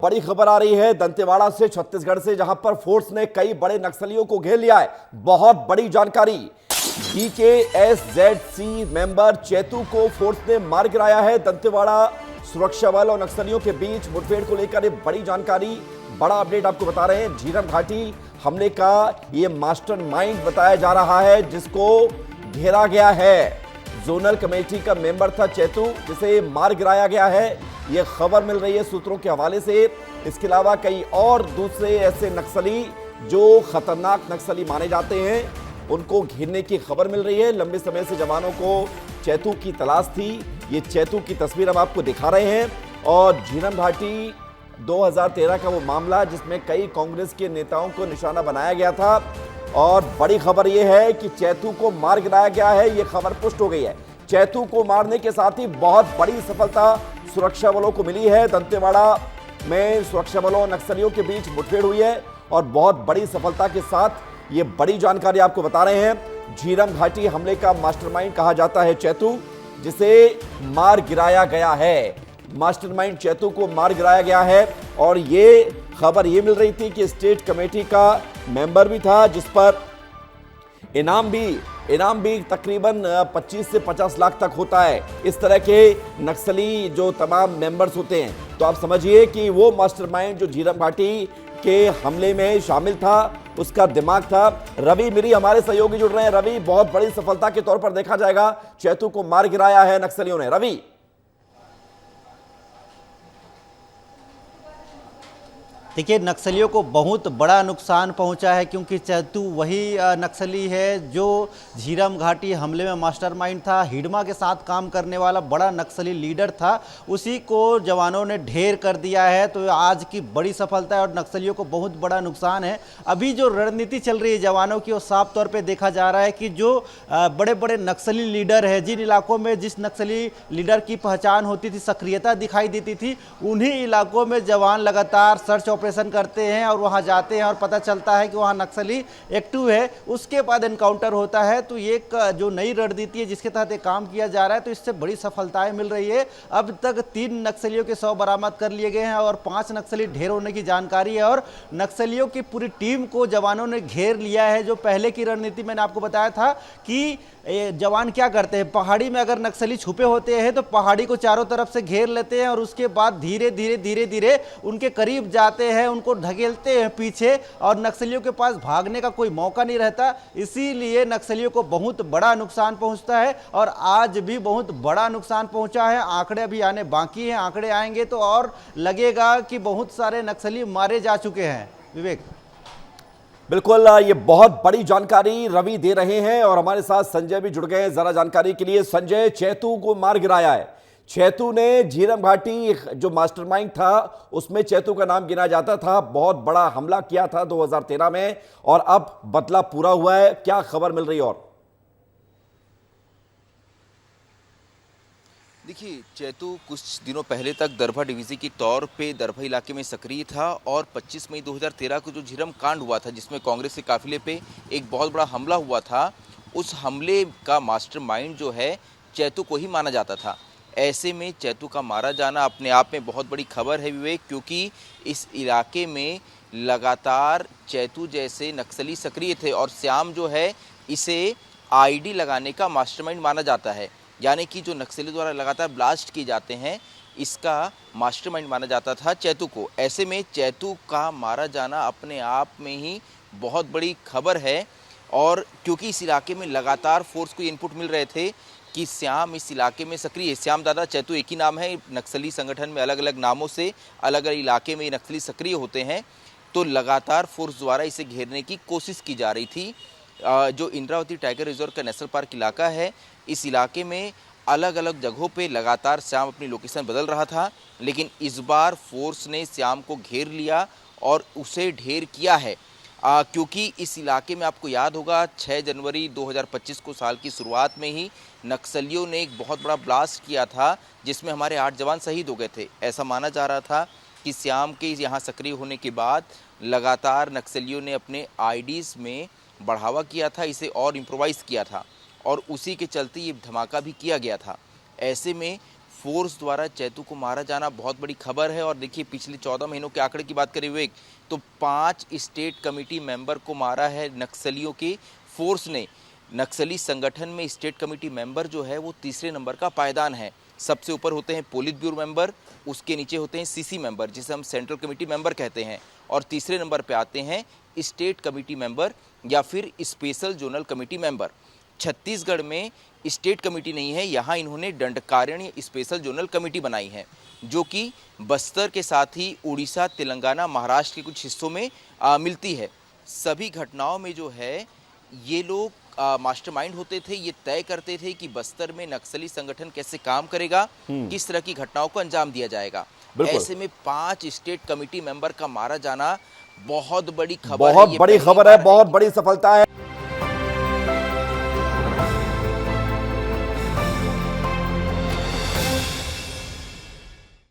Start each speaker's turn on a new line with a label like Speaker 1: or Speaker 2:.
Speaker 1: बड़ी खबर आ रही है दंतेवाड़ा से, छत्तीसगढ़ से, जहां पर फोर्स ने कई बड़े नक्सलियों को घेर लिया है। बहुत बड़ी जानकारी। BKSZC मेंबर चेतू को फोर्स ने मार गिराया है। दंतेवाड़ा सुरक्षा बल और नक्सलियों के बीच मुठभेड़ को लेकर एक बड़ी जानकारी, बड़ा अपडेट आपको बता रहे हैं। झीरम घाटी हमले का ये मास्टरमाइंड बताया जा रहा है, जिसको घेरा गया है। जोनल कमेटी का मेंबर था चेतू, जिसे मार गिराया गया है। यह खबर मिल रही है सूत्रों के हवाले से। इसके अलावा कई और दूसरे ऐसे नक्सली जो खतरनाक नक्सली माने जाते हैं, उनको घेरने की खबर मिल रही है। लंबे समय से जवानों को चेतू की तलाश थी। ये चेतू की तस्वीर हम आपको दिखा रहे हैं। और झीरम घाटी 2013 का वो मामला जिसमें कई कांग्रेस के नेताओं को निशाना बनाया गया था। और बड़ी खबर यह है कि चेतू को मार गिराया गया है। यह खबर पुष्ट हो गई है। चेतू को मारने के साथ ही बहुत बड़ी सफलता सुरक्षा बलों को मिली है। दंतेवाड़ा में सुरक्षा बलों और नक्सलियों के बीच मुठभेड़ हुई है और बहुत बड़ी सफलता के साथ ये बड़ी जानकारी आपको बता रहे हैं। झीरम घाटी हमले का मास्टरमाइंड कहा जाता है चेतू, जिसे मार गिराया गया है। मास्टरमाइंड चेतू को मार गिराया गया है। और ये खबर ये मिल रही थी कि स्टेट कमेटी का मेंबर भी था, जिस पर इनाम भी तकरीबन 25 से 50 लाख तक होता है। इस तरह के नक्सली जो तमाम मेंबर्स होते हैं, तो आप समझिए कि वो मास्टरमाइंड जो झीरम घाटी के हमले में शामिल था, उसका दिमाग था। रवि मेरी हमारे सहयोगी जुड़ रहे हैं। रवि, बहुत बड़ी सफलता के तौर पर देखा जाएगा, चेतू को मार गिराया है नक्सलियों ने। रवि,
Speaker 2: देखिए, नक्सलियों को बहुत बड़ा नुकसान पहुंचा है, क्योंकि चेतू वही नक्सली है जो झीरम घाटी हमले में मास्टरमाइंड था। हिडमा के साथ काम करने वाला बड़ा नक्सली लीडर था। उसी को जवानों ने ढेर कर दिया है। तो आज की बड़ी सफलता है और नक्सलियों को बहुत बड़ा नुकसान है। अभी जो रणनीति चल रही है जवानों की, वो साफ तौर पर देखा जा रहा है कि जो बड़े बड़े नक्सली लीडर है, जिन इलाकों में जिस नक्सली लीडर की पहचान होती थी, सक्रियता दिखाई देती थी, उन्हीं इलाकों में जवान लगातार सर्च ऑपरेशन करते हैं और वहां जाते हैं और पता चलता है कि वहां नक्सली एक्टिव है। उसके बाद एनकाउंटर होता है। तो ये जो नई रणनीति है जिसके तहत काम किया जा रहा है, तो इससे बड़ी सफलताएं मिल रही है। अब तक 3 नक्सलियों के शव बरामद कर लिए गए हैं और 5 नक्सली ढेर होने की जानकारी है। और नक्सलियों की पूरी टीम को जवानों ने घेर लिया है। जो पहले की रणनीति मैंने आपको बताया था कि जवान क्या करते हैं, पहाड़ी में अगर नक्सली छुपे होते हैं तो पहाड़ी को चारों तरफ से घेर लेते हैं और उसके बाद धीरे धीरे उनके करीब जाते हैं, उनको ढकेलते हैं पीछे, और नक्सलियों के पास भागने का कोई मौका नहीं रहता। इसीलिए नक्सलियों को बहुत बड़ा नुकसान पहुंचता है और आज भी बहुत बड़ा नुकसान पहुंचा है। आंकड़े अभी आने बाकी हैं। आंकड़े आएंगे तो और लगेगा कि बहुत सारे नक्सली मारे जा चुके हैं। विवेक,
Speaker 1: बिल्कुल, ये बहुत बड़ी जानकारी रवि दे रहे हैं और हमारे साथ संजय भी जुड़ गए हैं जरा जानकारी के लिए। संजय, चेतू को मार गिराया है। चेतू ने झीरम घाटी जो मास्टरमाइंड था, उसमें चेतू का नाम गिना जाता था। बहुत बड़ा हमला किया था 2013 में और अब बदला पूरा हुआ है। क्या खबर मिल रही है? और
Speaker 3: देखिए, चेतू कुछ दिनों पहले तक दरभा डिवीज़न के तौर पे दरभा इलाके में सक्रिय था और 25 मई 2013 को जो झीरम कांड हुआ था, जिसमें कांग्रेस के काफिले पे एक बहुत बड़ा हमला हुआ था, उस हमले का मास्टरमाइंड जो है चेतू को ही माना जाता था। ऐसे में चेतू का मारा जाना अपने आप में बहुत बड़ी खबर है विवेक, क्योंकि इस इलाके में लगातार चेतू जैसे नक्सली सक्रिय थे और श्याम जो है इसे आईडी लगाने का मास्टरमाइंड माना जाता है। यानी कि जो नक्सली द्वारा लगातार ब्लास्ट किए जाते हैं, इसका मास्टरमाइंड माना जाता था चेतू को। ऐसे में चेतू का मारा जाना अपने आप में ही बहुत बड़ी खबर है। और क्योंकि इस इलाके में लगातार फोर्स को इनपुट मिल रहे थे कि श्याम इस इलाके में सक्रिय है। श्याम दादा चेतू एक ही नाम है, नक्सली संगठन में अलग अलग नामों से अलग अलग इलाके में नक्सली सक्रिय होते हैं। तो लगातार फोर्स द्वारा इसे घेरने की कोशिश की जा रही थी। जो इंद्रावती टाइगर रिजर्व का नेशनल पार्क इलाका है, इस इलाके में अलग अलग जगहों पे लगातार श्याम अपनी लोकेशन बदल रहा था, लेकिन इस बार फोर्स ने श्याम को घेर लिया और उसे ढेर किया है। क्योंकि इस इलाके में आपको याद होगा 6 जनवरी 2025 को साल की शुरुआत में ही नक्सलियों ने एक बहुत बड़ा ब्लास्ट किया था, जिसमें हमारे 8 जवान शहीद हो गए थे। ऐसा माना जा रहा था कि श्याम के यहाँ सक्रिय होने के बाद लगातार नक्सलियों ने अपने आईडीज़ में बढ़ावा किया था, इसे और इम्प्रोवाइज़ किया था और उसी के चलते ये धमाका भी किया गया था। ऐसे में फोर्स द्वारा चैतू को मारा जाना बहुत बड़ी खबर है। और देखिए पिछले 14 महीनों के आंकड़े की बात करें हुए तो 5 स्टेट कमेटी मेंबर को मारा है नक्सलियों के फोर्स ने। नक्सली संगठन में स्टेट कमेटी मेंबर जो है वो तीसरे नंबर का पायदान है। सबसे ऊपर होते हैं पोलित ब्यूरो मेंबर, उसके नीचे होते हैं सीसी मेंबर जिसे हम सेंट्रल कमेटी मेंबर कहते हैं, और तीसरे नंबर पे आते हैं स्टेट कमेटी मेंबर या फिर special zonal committee member. Chhattisgarh में स्टेट कमेटी नहीं है, यहाँ इन्होंने दंडकारण्य स्पेशल जोनल कमेटी बनाई है जो कि बस्तर के साथ ही उड़ीसा, तेलंगाना, महाराष्ट्र के कुछ हिस्सों में मिलती है। सभी घटनाओं में जो है ये लोग मास्टरमाइंड होते थे, ये तय करते थे कि बस्तर में नक्सली संगठन कैसे काम करेगा, किस तरह की घटनाओं को अंजाम दिया जाएगा। ऐसे में 5 स्टेट कमेटी मेंबर का मारा जाना बहुत बड़ी खबर है,
Speaker 1: बहुत बड़ी खबर है, बहुत बड़ी सफलता है।